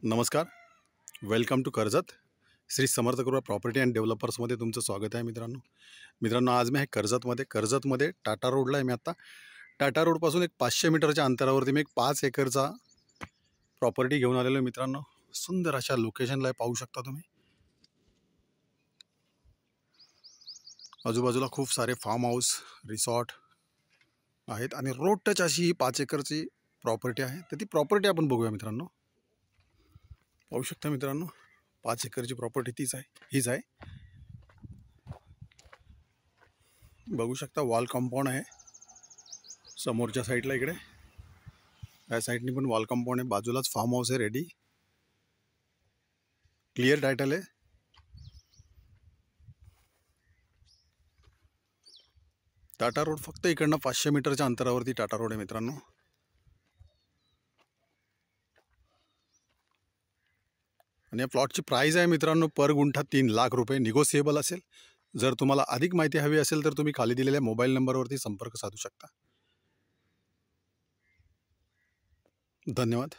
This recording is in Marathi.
नमस्कार, वेलकम टू कर्जत. श्री समर्थ कृपा प्रॉपर्टी अँड डेव्हलपर्समध्ये तुमचं स्वागत आहे. मित्रांनो आज मी आहे कर्जतमध्ये टाटा रोडला आहे. मी आत्ता टाटा रोडपासून एक 500 मीटरच्या अंतरावरती मी एक 5 एकरचा प्रॉपर्टी घेऊन आलेलो आहे. मित्रांनो सुंदर अशा लोकेशनला पाहू शकता तुम्ही. आजूबाजूला खूप सारे फार्म हाऊस रिसॉर्ट आहेत आणि रोड टच अशी ही 5 एकरची प्रॉपर्टी आहे. तर ती प्रॉपर्टी आपण बघूया. मित्रांनो पाहू शकता मित्रांनो 5 एकरची प्रॉपर्टी हीच आहे. बघू शकता वॉल कंपाऊंड आहे समोरच्या साईडला. इकडे या साईडनी पण वॉल कंपाऊंड आहे. बाजूलाच फार्म हाऊस आहे रेडी. क्लिअर टायटल आहे. टाटा रोड फक्त इकडनं 500 मीटरच्या अंतरावरती टाटा रोड आहे मित्रांनो. आणि या प्लॉटची प्राइस आहे मित्रांनो पर गुंठा 3 लाख रुपये. निगोसिएबल असेल. जर तुम्हाला अधिक माहिती हवी असेल तर तुम्ही खाली दिलेल्या मोबाईल नंबरवरती संपर्क साधू शकता. धन्यवाद.